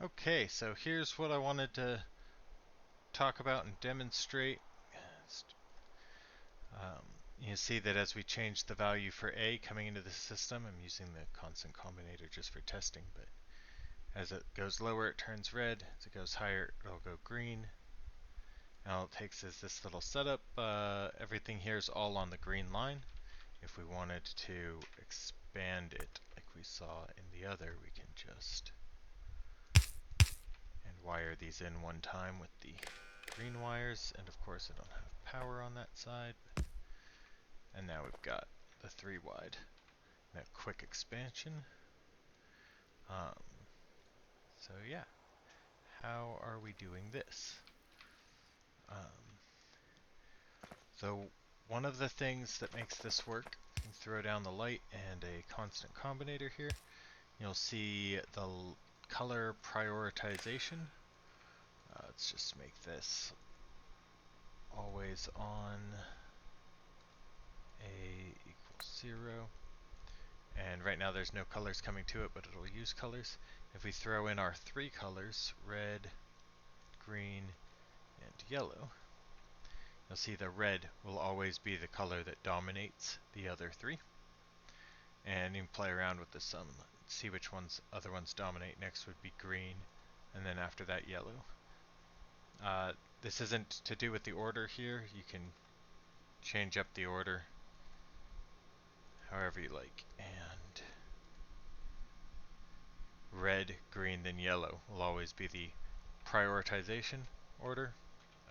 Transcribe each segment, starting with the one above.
Okay, so here's what I wanted to talk about and demonstrate. Um, you see that as we change the value for A coming into the system, I'm using the constant combinator just for testing, but as it goes lower it turns red, as it goes higher it'll go green. Now all it takes is this little setup. Everything here is all on the green line. If we wanted to expand it like we saw in the other, we can just wire these in one time with the green wires, and of course I don't have power on that side. And now we've got the 3 wide. Now quick expansion. Um, so yeah, how are we doing this? So one of the things that makes this work, you can throw down the light and a constant combinator here. You'll see the color prioritization. Let's just make this always on A equals 0. And right now there's no colors coming to it, but it'll use colors. If we throw in our 3 colors, red, green, and yellow, you'll see the red will always be the color that dominates the other 3. And you can play around with the sum, see which other ones dominate. Next would be green, and then after that yellow. This isn't to do with the order here. You can change up the order however you like. And red, green, then yellow will always be the prioritization order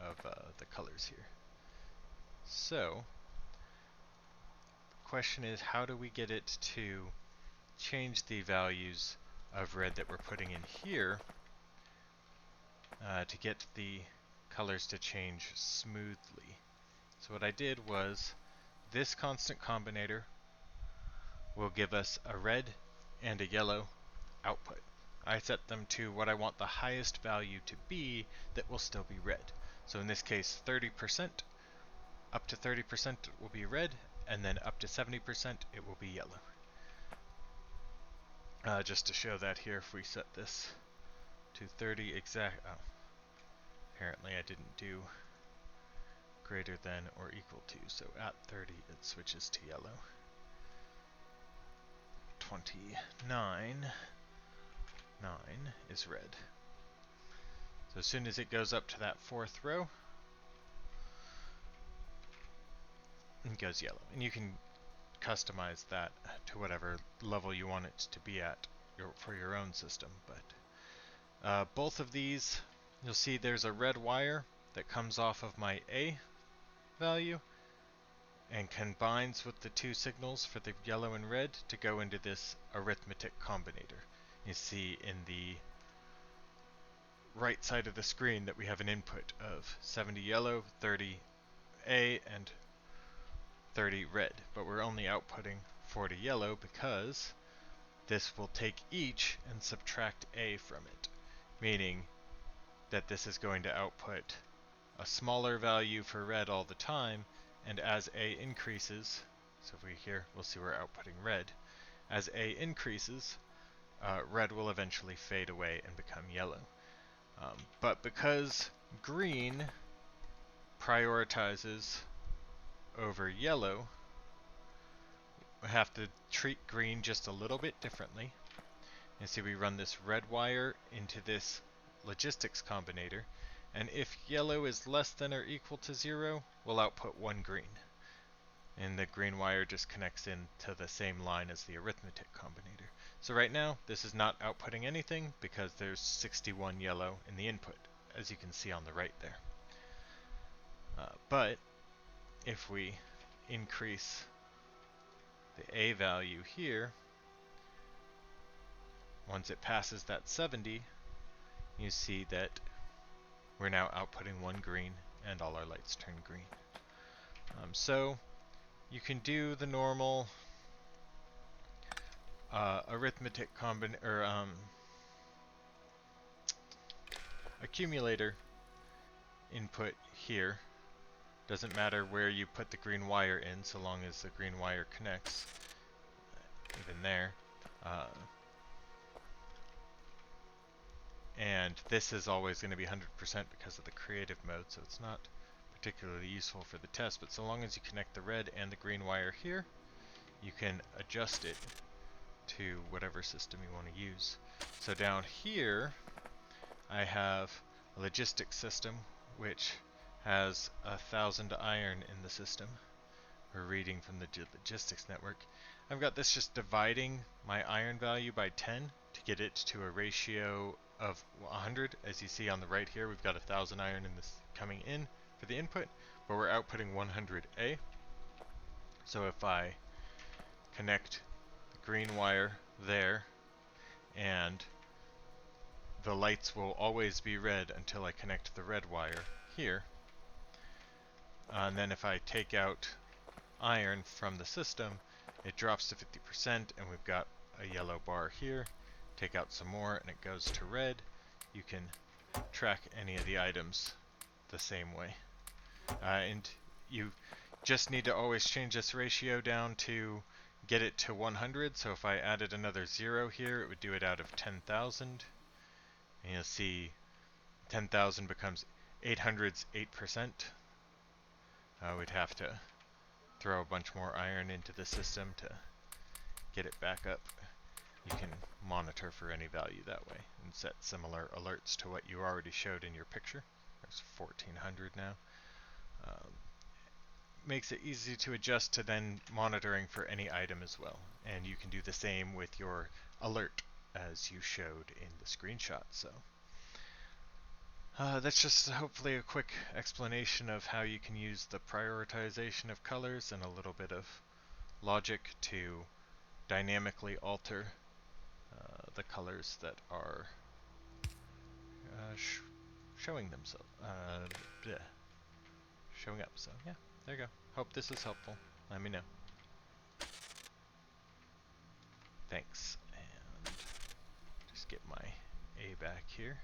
of the colors here. So, the question is, how do we get it to change the values of red that we're putting in here to get the colors to change smoothly? So what I did was, this constant combinator will give us a red and a yellow output. I set them to what I want the highest value to be that will still be red. So in this case 30%, up to 30% it will be red, and then up to 70% it will be yellow. Just to show that here, if we set this to 30 exact, apparently I didn't do greater than or equal to, so at 30 it switches to yellow. 29, 9 is red. So as soon as it goes up to that 4th row, it goes yellow. And you can customize that to whatever level you want it to be at for your own system. But both of these, you'll see there's a red wire that comes off of my A value and combines with the 2 signals for the yellow and red to go into this arithmetic combinator. You see in the right side of the screen that we have an input of 70 yellow, 30 A, and 30 red, but we're only outputting 40 yellow because this will take each and subtract A from it, meaning that this is going to output a smaller value for red all the time, and as A increases, so if we here, we'll see we're outputting red, as A increases, red will eventually fade away and become yellow. But because green prioritizes over yellow, we have to treat green just a little bit differently. And see, we run this red wire into this logistics combinator, and if yellow is less than or equal to 0, we'll output 1 green. And the green wire just connects in to the same line as the arithmetic combinator. So right now, this is not outputting anything because there's 61 yellow in the input, as you can see on the right there. But if we increase the A value here, once it passes that 70, you see that we're now outputting 1 green and all our lights turn green. So you can do the normal arithmetic accumulator input here. Doesn't matter where you put the green wire in, so long as the green wire connects, even there. and this is always going to be 100% because of the creative mode, so it's not particularly useful for the test, but so long as you connect the red and the green wire here, you can adjust it to whatever system you want to use. So down here, I have a logistics system which has 1,000 iron in the system. We're reading from the logistics network. I've got this just dividing my iron value by 10 to get it to a ratio of 100. As you see on the right here, we've got 1,000 iron in this coming in for the input, but we're outputting 100A. So if I connect the green wire there, and the lights will always be red until I connect the red wire here. And then if I take out iron from the system, it drops to 50%, and we've got a yellow bar here. Take out some more and it goes to red. You can track any of the items the same way. And you just need to always change this ratio down to get it to 100. So if I added another 0 here, it would do it out of 10,000. And you'll see 10,000 becomes 800's 8%. We'd have to throw a bunch more iron into the system to get it back up. You can monitor for any value that way and set similar alerts to what you already showed in your picture. There's 1400 now. Makes it easy to adjust to then monitoring for any item as well. And you can do the same with your alert as you showed in the screenshot. So that's just hopefully a quick explanation of how you can use the prioritization of colors and a little bit of logic to dynamically alter the colors that are showing themselves, showing up. So yeah, there you go. Hope this is helpful. Let me know. Thanks, and just get my A back here.